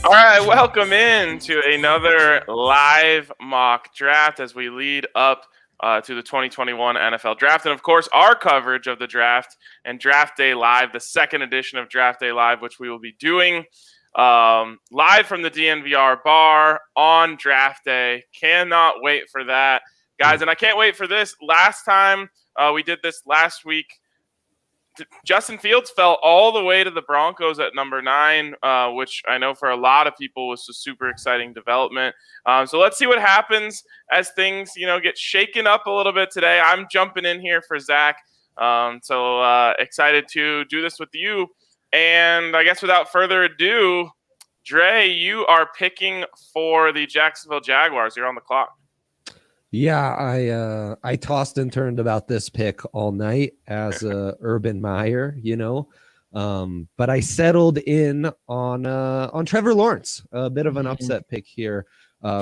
All right, welcome in to another live mock draft as we lead up to the 2021 NFL Draft. And, of course, our coverage of the draft and Draft Day Live, the second edition of Draft Day Live, which we will be doing live from the DNVR bar on Draft Day. Cannot wait for that, guys. And I can't wait for this. Last time we did this last week, Justin Fields fell all the way to the Broncos at number 9, which I know for a lot of people was a super exciting development. So let's see what happens as things, get shaken up a little bit today. I'm jumping in here for Zach. So excited to do this with you. And I guess without further ado, Dre, you are picking for the Jacksonville Jaguars. You're on the clock. Yeah, I tossed and turned about this pick all night as Urban Meyer, but I settled in on Trevor Lawrence, a bit of an upset pick here,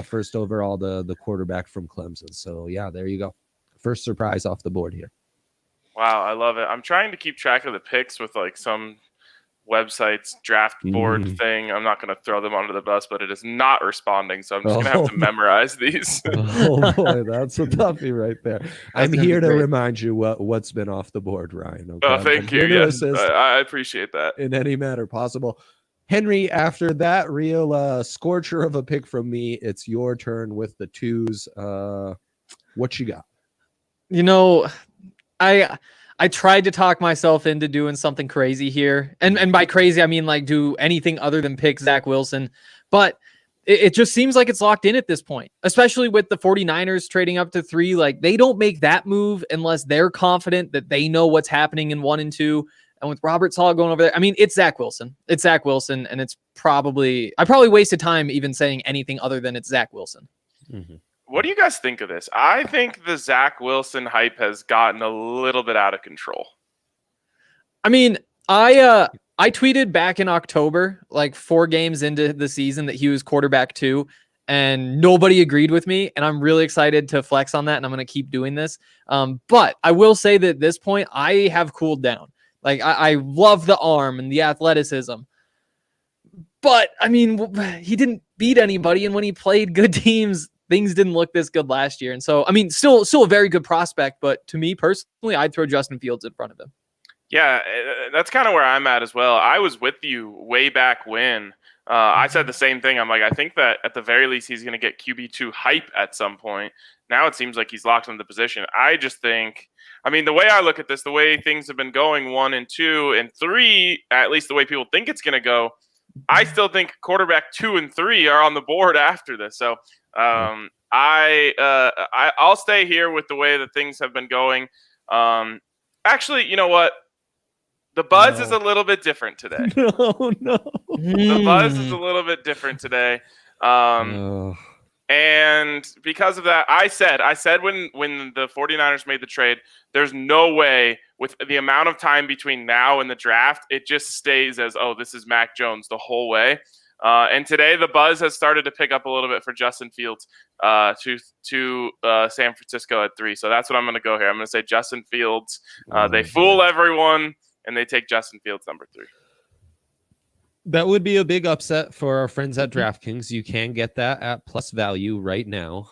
first overall, the quarterback from Clemson. So yeah, there you go, first surprise off the board here. Wow, I love it. I'm trying to keep track of the picks with like some website's draft board thing. I'm not going to throw them under the bus, but it is not responding, so I'm just going to have to memorize these. Oh boy, that's a toughie right there. I'm here to remind you what's been off the board, Ryan. Okay? Oh, thank you. Yes, I appreciate that. In any manner possible. Henry, after that real scorcher of a pick from me, it's your turn with the 2s. What you got? I tried to talk myself into doing something crazy here. And by crazy, I mean like do anything other than pick Zach Wilson. But it just seems like it's locked in at this point, especially with the 49ers trading up to 3. Like they don't make that move unless they're confident that they know what's happening in 1 and 2. And with Robert Saleh going over there, I mean, it's Zach Wilson. It's Zach Wilson. And I probably wasted time even saying anything other than it's Zach Wilson. Mm-hmm. What do you guys think of this? I think the Zach Wilson hype has gotten a little bit out of control. I mean, I tweeted back in October, like 4 games into the season, that he was quarterback 2, and nobody agreed with me. And I'm really excited to flex on that, and I'm going to keep doing this. But I will say that at this point, I have cooled down. Like I love the arm and the athleticism. But I mean, he didn't beat anybody, and when he played good teams, things didn't look this good last year. And so, I mean, still a very good prospect, but to me personally, I'd throw Justin Fields in front of him. Yeah, that's kind of where I'm at as well. I was with you way back when. I said the same thing. I'm like, I think that at the very least, he's going to get QB2 hype at some point. Now it seems like he's locked in the position. I just think, I mean, the way I look at this, the way things have been going 1 and 2 and 3, at least the way people think it's going to go, I still think quarterback 2 and 3 are on the board after this. So I'll stay here with the way that things have been going. Actually, you know what? The buzz is a little bit different today. No. The buzz is a little bit different today. And because of that, I said when the 49ers made the trade, there's no way with the amount of time between now and the draft, it just stays as, oh, this is Mac Jones the whole way. And today the buzz has started to pick up a little bit for Justin Fields to San Francisco at 3. So that's what I'm going to go here. I'm going to say Justin Fields. They fool everyone, and they take Justin Fields number 3. That would be a big upset for our friends at DraftKings. You can get that at plus value right now.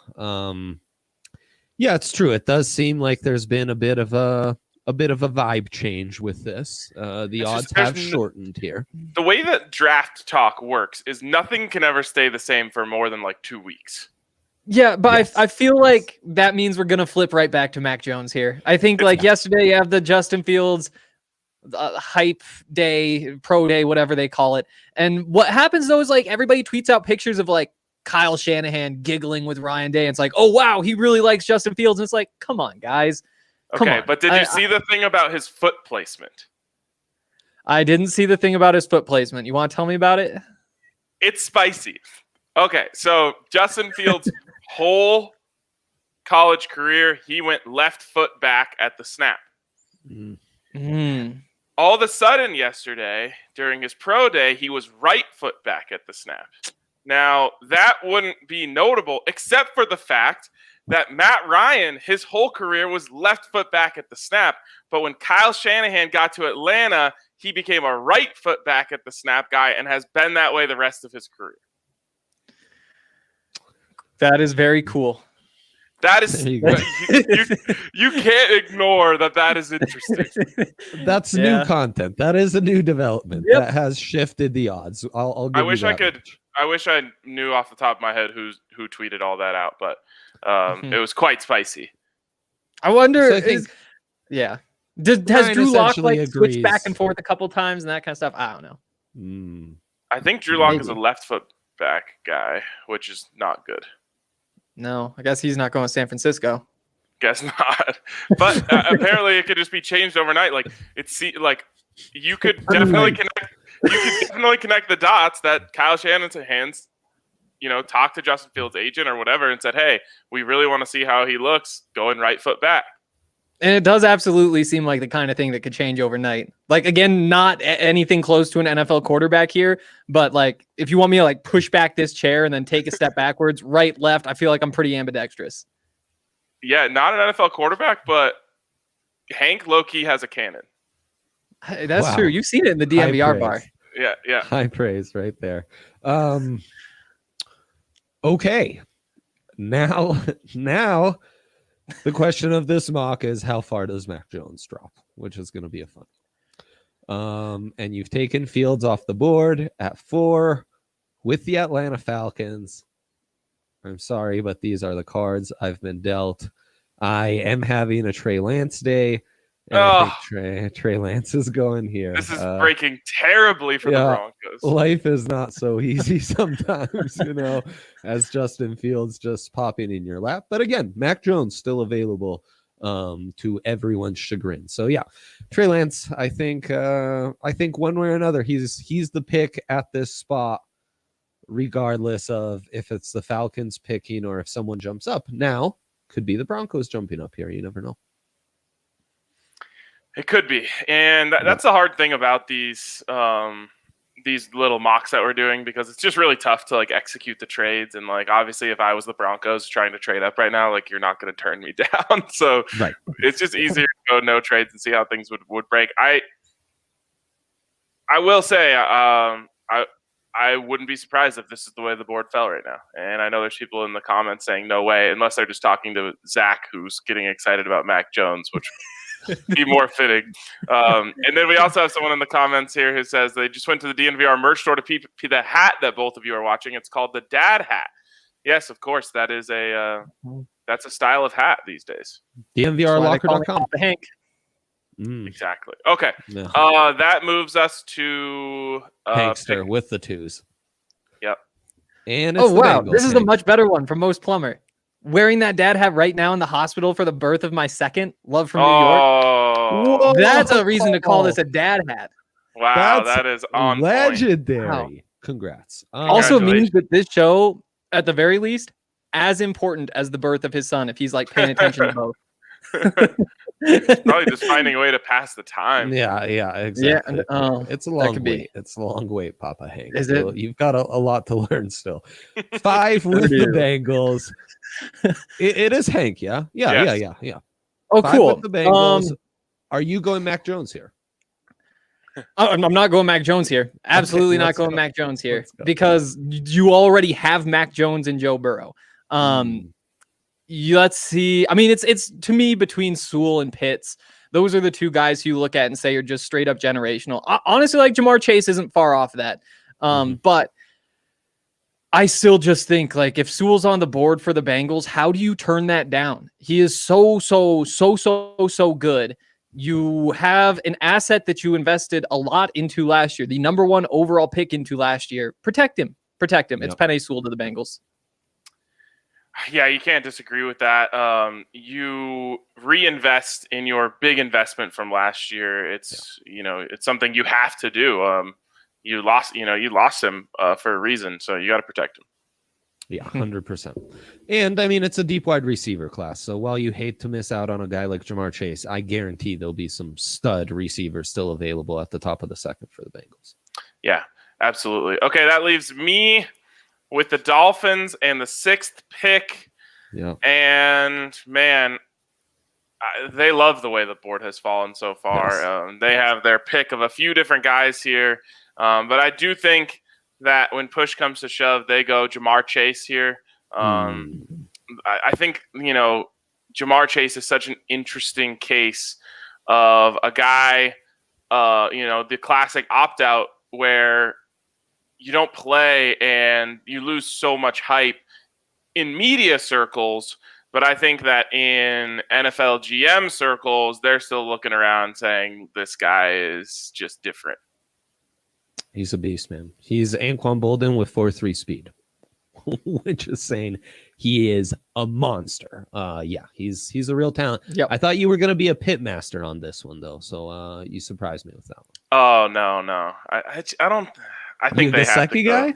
Yeah, it's true. It does seem like there's been a bit of a vibe change with this. The odds have shortened here. The way that draft talk works is nothing can ever stay the same for more than like 2 weeks. Yeah, but yes. I feel like that means we're going to flip right back to Mac Jones here. I think like yesterday you have the Justin Fields hype day, pro day, whatever they call it. And what happens though is like everybody tweets out pictures of like Kyle Shanahan giggling with Ryan Day. And it's like, oh, wow, he really likes Justin Fields. And it's like, come on, guys. Okay, but did you see the thing about his foot placement? I didn't see the thing about his foot placement. You want to tell me about it? It's spicy. Okay, so Justin Fields' whole college career, he went left foot back at the snap. All of a sudden yesterday, during his pro day, he was right foot back at the snap. Now, that wouldn't be notable except for the fact that Matt Ryan, his whole career was left foot back at the snap. But when Kyle Shanahan got to Atlanta, he became a right foot back at the snap guy and has been that way the rest of his career. That is very cool. That is you can't ignore that is interesting. That's new content. That is a new development that has shifted the odds. I'll give I wish you I that could. much. I wish I knew off the top of my head who tweeted all that out, but it was quite spicy. I wonder. So I think, has Drew Lock essentially switched back agrees. and forth a couple times and that kind of stuff? I don't know. I think Drew Lock is a Maybe. left foot back guy, which is not good. No, I guess he's not going to San Francisco. Guess not. But apparently it could just be changed overnight. Like you could definitely connect. You could definitely connect the dots that Kyle Shanahan's, talked to Justin Fields' agent or whatever and said, "Hey, we really want to see how he looks going right foot back." And it does absolutely seem like the kind of thing that could change overnight. Like, again, not anything close to an NFL quarterback here, but like, if you want me to like push back this chair and then take a step backwards, right, left, I feel like I'm pretty ambidextrous. Yeah, not an NFL quarterback, but Hank low-key has a cannon. That's true. You've seen it in the DNVR bar. Yeah. High praise right there. Okay. Now the question of this mock is, how far does Mac Jones drop? Which is going to be a fun. And you've taken Fields off the board at 4 with the Atlanta Falcons. I'm sorry, but these are the cards I've been dealt. I am having a Trey Lance day. And I think Trey Lance is going here. This is breaking terribly for the Broncos. Life is not so easy sometimes, as Justin Fields just popping in your lap. But again, Mac Jones still available to everyone's chagrin. So yeah, Trey Lance, I think one way or another, he's the pick at this spot, regardless of if it's the Falcons picking or if someone jumps up. Now, could be the Broncos jumping up here. You never know. It could be, and that's the hard thing about these little mocks that we're doing, because it's just really tough to like execute the trades. And like, obviously, if I was the Broncos trying to trade up right now, like, you're not going to turn me down. So it's just easier to go no trades and see how things would break. I will say, I wouldn't be surprised if this is the way the board fell right now. And I know there's people in the comments saying no way, unless they're just talking to Zach, who's getting excited about Mac Jones, which be more fitting. And then we also have someone in the comments here who says they just went to the DNVR merch store to peep the hat that both of you are watching. It's called the dad hat. Yes, of course, that is that's a style of hat these days. DNVRlocker.com. Hank. Exactly. Okay. That moves us to Hankster with the 2s. Yep. And it's this is a much better one from Most Plumber. Wearing that dad hat right now in the hospital for the birth of my second. Love from New York. Whoa. That's a reason to call this a dad hat. Wow, that is on legendary. Wow. Congrats. Also means that this show, at the very least, as important as the birth of his son, if he's like paying attention to both. Probably just finding a way to pass the time. Yeah, exactly. Yeah, it's a long wait. It's a long wait, Papa Hank. Is it? You've got a lot to learn still. 5 with the Bengals. It is Hank, yeah. Oh, 5 cool. with the Bengals. Are you going Mac Jones here? I'm not going Mac Jones here. Absolutely not going Mac Jones here, because you already have Mac Jones and Joe Burrow. Let's see. I mean, it's to me between Sewell and Pitts. Those are the two guys who you look at and say are just straight up generational. Honestly, like Jamar Chase isn't far off that. But I still just think, like, if Sewell's on the board for the Bengals, how do you turn that down? He is so good. You have an asset that you invested a lot into last year, the number 1 overall pick into last year. Protect him. Yep. It's Penei Sewell to the Bengals. Yeah, you can't disagree with that. You reinvest in your big investment from last year. It's it's something you have to do. You lost him for a reason, so you got to protect him. Yeah, 100%. And I mean, it's a deep wide receiver class. So while you hate to miss out on a guy like Jamar Chase, I guarantee there'll be some stud receivers still available at the top of the second for the Bengals. Yeah, absolutely. Okay, that leaves me with the Dolphins and the 6th pick. Yeah. And man, they love the way the board has fallen so far. Yes. They have their pick of a few different guys here, but I do think that when push comes to shove, they go Jamar Chase here. I think, Jamar Chase is such an interesting case of a guy, the classic opt-out where you don't play and you lose so much hype in media circles. But I think that in NFL GM circles, they're still looking around saying this guy is just different. He's a beast, man. He's Anquan Bolden with 4.3 speed, which is saying he is a monster. He's a real talent. Yep. I thought you were going to be a pit master on this one, though. So you surprised me with that one. Oh, no. I don't. I think they have to go. guy?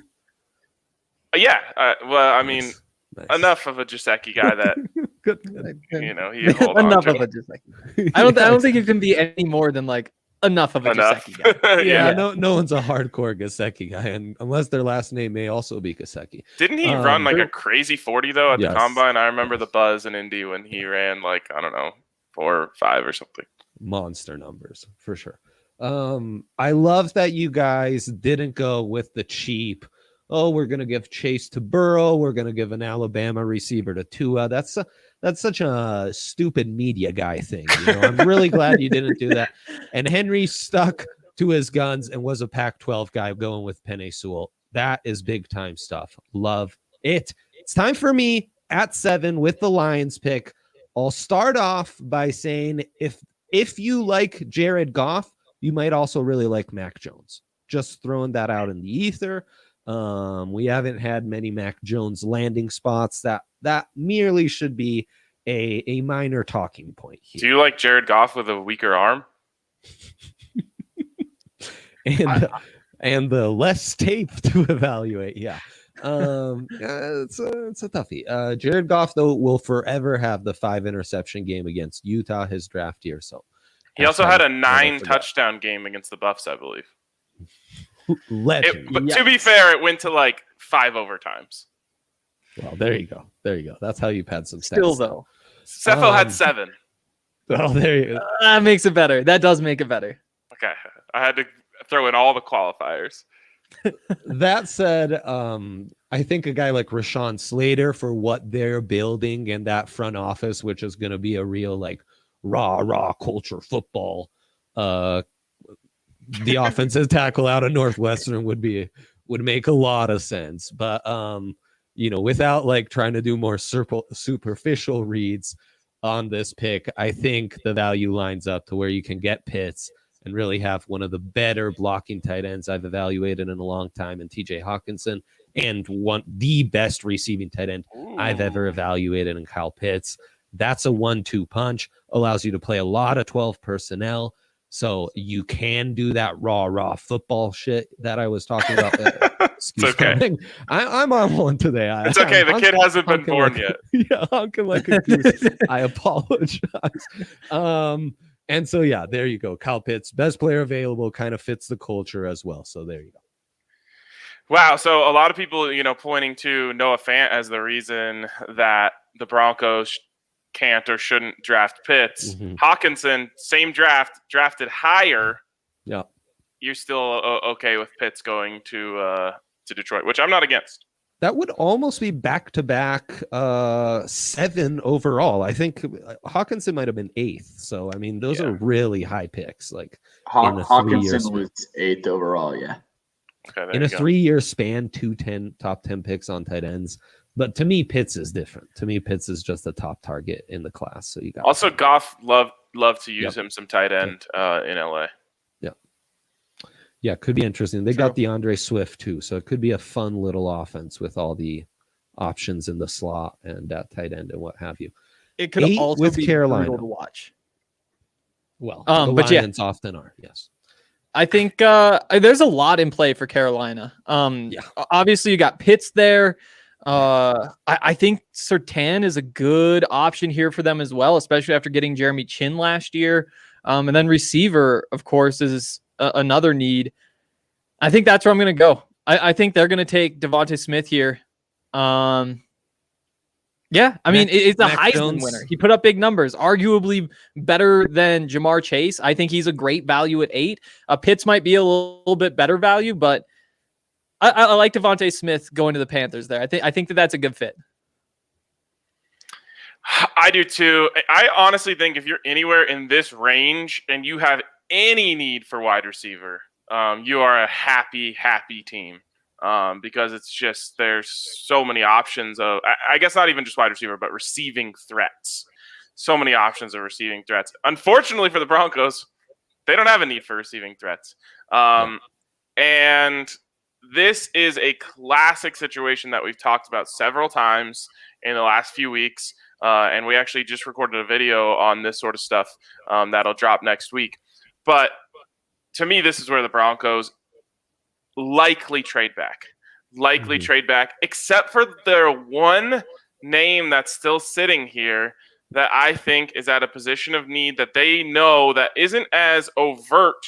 Yeah. Well, I mean, Nice. enough of a Jasecki guy that Good. he hold on Enough to. of a Jasecki. I don't think you can be any more than like enough of a Enough. Jasecki guy. Yeah, no one's a hardcore Gasecki guy, and unless their last name may also be Gasecki. Didn't he run like a crazy 40 though at Yes. the combine? I remember the buzz in Indy when he ran like, I don't know, 4 or 5 or something. Monster numbers for sure. I love that you guys didn't go with the cheap. Oh, we're gonna give Chase to Burrow. We're gonna give an Alabama receiver to Tua. That's such a stupid media guy thing. I'm really glad you didn't do that. And Henry stuck to his guns and was a Pac-12 guy going with Penei Sewell. That is big time stuff. Love it. It's time for me at 7 with the Lions pick. I'll start off by saying if you like Jared Goff, you might also really like Mac Jones. Just throwing that out in the ether. We haven't had many Mac Jones landing spots. That merely should be a minor talking point here. Do you like Jared Goff with a weaker arm? and the less tape to evaluate. Yeah. It's a toughie. Jared Goff though will forever have the 5 interception game against Utah his draft year. So He also had a 9 touchdown game against the Buffs, I believe. Legend. But to be fair, it went to like 5 overtimes. Well, there you go. That's how you pad some stats. Still though, Cepho had 7. Oh, there you go. that makes it better. That does make it better. Okay, I had to throw in all the qualifiers. That said, I think a guy like Rashawn Slater for what they're building in that front office, which is going to be a real like raw culture football. The offensive tackle out of Northwestern would make a lot of sense, but without like trying to do more superficial reads on this pick, I think the value lines up to where you can get Pitts and really have one of the better blocking tight ends I've evaluated in a long time in TJ Hawkinson, and the best receiving tight end I've ever evaluated in Kyle Pitts. That's a 1-2 punch, allows you to play a lot of 12 personnel. So you can do that raw football shit that I was talking about. It's okay. I'm on one today. It's okay. The kid hasn't been born yet. Yeah, honking like a goose. I apologize. And so, yeah, there you go. Kyle Pitts, best player available, kind of fits the culture as well. So there you go. Wow. So a lot of people, pointing to Noah Fant as the reason that the Broncos can't or shouldn't draft Pitts. Mm-hmm. Hawkinson, same draft, drafted higher. Yeah. You're still okay with Pitts going to Detroit, which I'm not against. That would almost be back-to-back 7 overall. I think Hawkinson might have been 8th. So, I mean, those are really high picks. Like Hawkinson was 8th overall, yeah. Okay, in a 3-year span, 2 top 10 picks on tight ends. But to me, Pitts is different. To me, Pitts is just the top target in the class. So you got also Goff love to use him some tight end in LA. Yeah, could be interesting. They got DeAndre Swift too, so it could be a fun little offense with all the options in the slot and tight end and what have you. It could also with be Carolina brutal to watch. Well, but Lions often are. Yes, I think there's a lot in play for Carolina. Obviously you got Pitts there. I think Surtain is a good option here for them as well, especially after getting Jeremy Chin last year. And then receiver, of course, is another need. I think that's where I'm going to go. I think they're going to take Devontae Smith here. Yeah, I mean, it's a Mac Heisman Jones. winner. He put up big numbers, arguably better than Jamar Chase. I think he's a great value at 8. Pitts might be a little bit better value, but I like Devontae Smith going to the Panthers there. I think that's a good fit. I do too. I honestly think if you're anywhere in this range and you have any need for wide receiver, you are a happy team. Because it's just there's so many options of, I guess not even just wide receiver, but receiving threats. So many options of receiving threats. Unfortunately for the Broncos, they don't have a need for receiving threats. And this is a classic situation that we've talked about several times in the last few weeks. And we actually just recorded a video on this sort of stuff that'll drop next week. But to me, this is where the Broncos likely trade back, except for their one name that's still sitting here that I think is at a position of need that they know that isn't as overt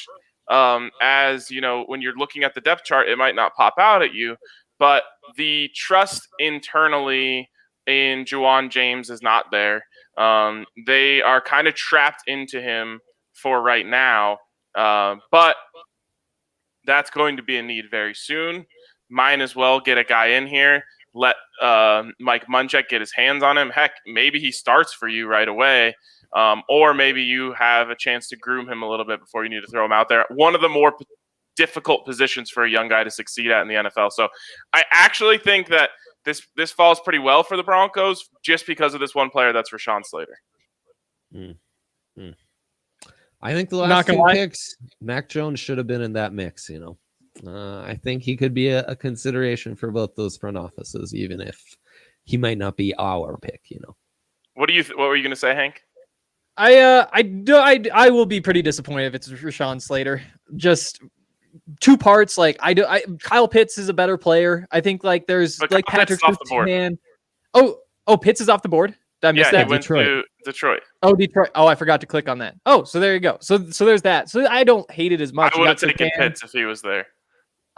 as, you know, when you're looking at the depth chart, it might not pop out at you, but the trust internally in Juwan James is not there. They are kind of trapped into him for right now, but that's going to be a need very soon. Might as well get a guy in here. Let Mike Munchak get his hands on him. Heck, maybe he starts for you right away. Or maybe you have a chance to groom him a little bit before you need to throw him out there. One of the more difficult positions for a young guy to succeed at in the NFL. So I actually think that this falls pretty well for the Broncos just because of this one player that's Rashawn Slater. I think the last 2 picks, Mac Jones should have been in that mix, you know. I think he could be a consideration for both those front offices, even if he might not be our pick, you know. What were you going to say, Hank? I will be pretty disappointed if it's Rashawn Slater. Just 2 parts. Like Kyle Pitts is a better player. I think like there's but like Patrick Surtain. Oh, Pitts is off the board. Did I miss that? He went to Detroit. Oh, Detroit. Oh, I forgot to click on that. Oh, so there you go. So there's that. So I don't hate it as much. I would have taken Pitts if he was there.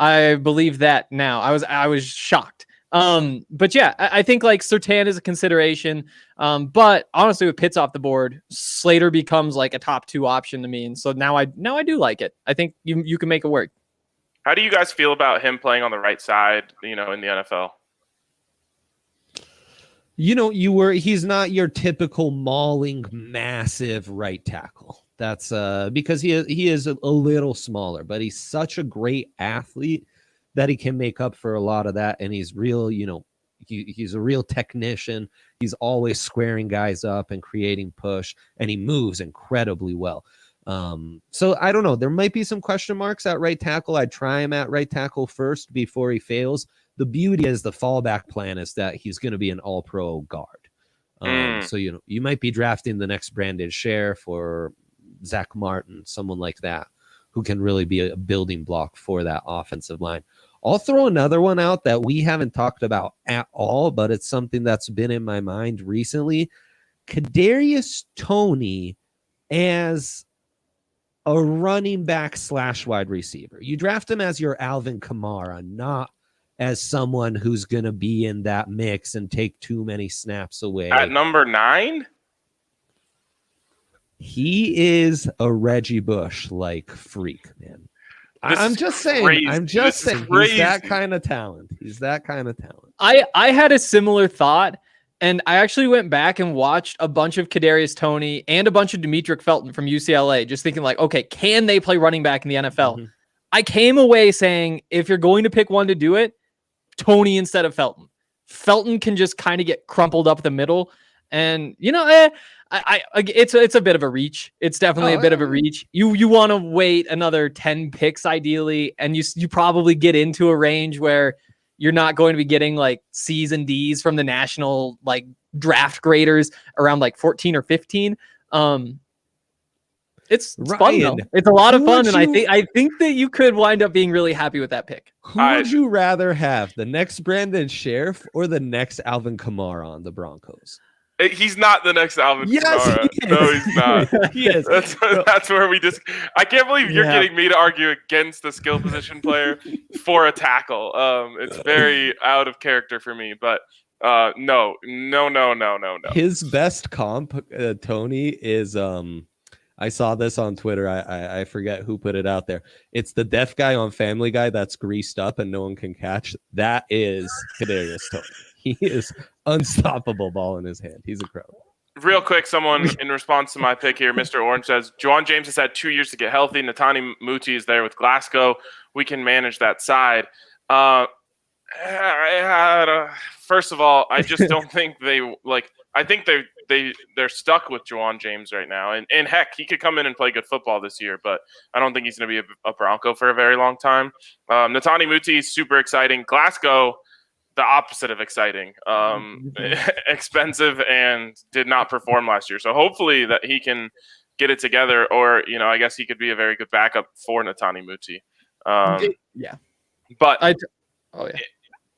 I believe that now. I was shocked. But yeah, I think like Surtain is a consideration. But honestly, with Pitts off the board, Slater becomes like a top 2 option to me. And so now I do like it. I think you can make it work. How do you guys feel about him playing on the right side, you know, in the NFL? You know, he's not your typical mauling, massive right tackle. That's because he is a little smaller, but he's such a great athlete that he can make up for a lot of that. And he's real, you know, he's a real technician. He's always squaring guys up and creating push, and he moves incredibly well. So I don't know. There might be some question marks at right tackle. I'd try him at right tackle first before he fails. The beauty is the fallback plan is that he's going to be an all-pro guard. So, you know, you might be drafting the next Brandon Sheriff or Zach Martin, someone like that, who can really be a building block for that offensive line. I'll throw another one out that we haven't talked about at all, but it's something that's been in my mind recently. Kadarius Toney as a running back / wide receiver. You draft him as your Alvin Kamara, not as someone who's going to be in that mix and take too many snaps away. At number 9? He is a Reggie Bush-like freak, man. I'm just saying. He's that kind of talent. I had a similar thought, and I actually went back and watched a bunch of Kadarius Toney and a bunch of Demetric Felton from UCLA, just thinking like, okay, can they play running back in the NFL? Mm-hmm. I came away saying, if you're going to pick one to do it, Toney instead of Felton. Felton can just kind of get crumpled up the middle, and you know, it's a bit of a reach. It's definitely a bit of a reach. You want to wait another 10 picks ideally, and you probably get into a range where you're not going to be getting like C's and D's from the national like draft graders around like 14 or 15. It's fun though. It's a lot of fun, and I think that you could wind up being really happy with that pick. Who would you rather have, the next Brandon Sheriff or the next Alvin Kamara on the Broncos? He's not the next Alvin Kamara. No, he's not. He is. That's where we just. I can't believe you're getting me to argue against the skill position player for a tackle. It's very out of character for me, but No. His best comp, Tony, is I saw this on Twitter. I forget who put it out there. It's the deaf guy on Family Guy that's greased up and no one can catch. That is Kadarius Toney. He is unstoppable, ball in his hand. He's incredible. Real quick, someone in response to my pick here, Mr. Orange says, Juwan James has had 2 years to get healthy. Netani Muti is there with Glasgow. We can manage that side. First of all, I just don't think I think they're stuck with Juwan James right now. And heck, he could come in and play good football this year, but I don't think he's going to be a Bronco for a very long time. Netani Muti is super exciting. Glasgow, the opposite of exciting, expensive, and did not perform last year. So hopefully that he can get it together, or I guess he could be a very good backup for Netani Muti. Yeah, but yeah.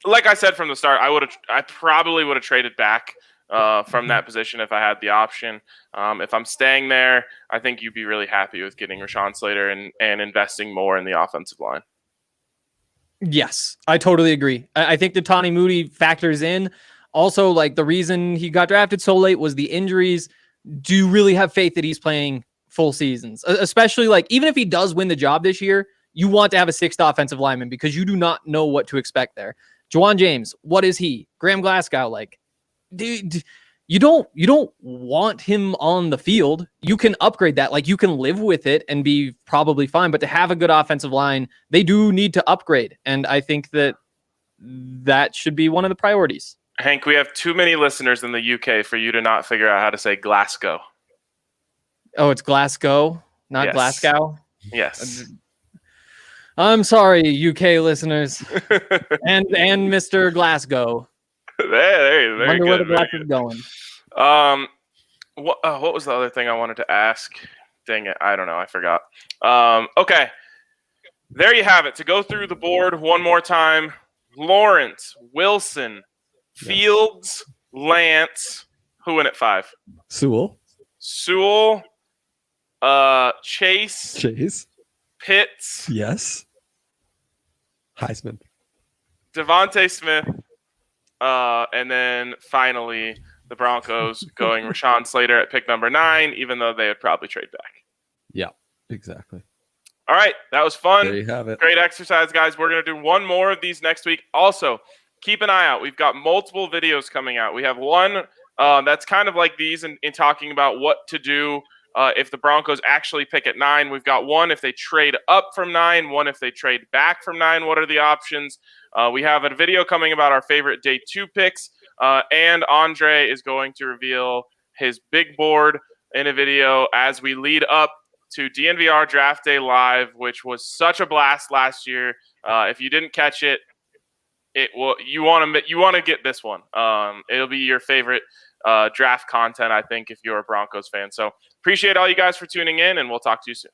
Like I said from the start, I probably would have traded back from that position if I had the option. If I'm staying there, I think you'd be really happy with getting Rashawn Slater and investing more in the offensive line. Yes, I totally agree. I think the Netani Muti factors in. Also, like, the reason he got drafted so late was the injuries. Do you really have faith that he's playing full seasons? Especially, like, even if he does win the job this year, you want to have a sixth offensive lineman because you do not know what to expect there. Juwan James, what is he? Graham Glasgow, like, dude, you don't want him on the field. You can upgrade that. Like, you can live with it and be probably fine. But to have a good offensive line, they do need to upgrade. And I think that should be one of the priorities. Hank, we have too many listeners in the UK for you to not figure out how to say Glasgow. Oh, it's Glasgow, not Yes. Glasgow? Yes. I'm sorry, UK listeners. and Mr. Glasgow. Very Wonder good. where the Very Black good. is going. What was the other thing I wanted to ask? Dang it, I don't know. I forgot. Okay. There you have it. To go through the board one more time, Lawrence, Wilson, Fields, Lance. Who went at 5? Sewell, Chase, Pitts, yes. Heisman. Devontae Smith, and then finally the Broncos going Rashawn Slater at pick number 9, even though they would probably trade back. Yeah, exactly. All right, that was fun. There you have it. Great exercise, guys. We're going to do one more of these next week. Also, keep an eye out. We've got multiple videos coming out. We have one that's kind of like these in talking about what to do if the Broncos actually pick at 9. We've got one if they trade up from 9, one if they trade back from 9. What are the options? We have a video coming about our favorite day 2 picks, and Andre is going to reveal his big board in a video as we lead up to DNVR Draft Day Live, which was such a blast last year. If you didn't catch it, you want to get this one. It'll be your favorite draft content, I think, if you're a Broncos fan. So appreciate all you guys for tuning in, and we'll talk to you soon.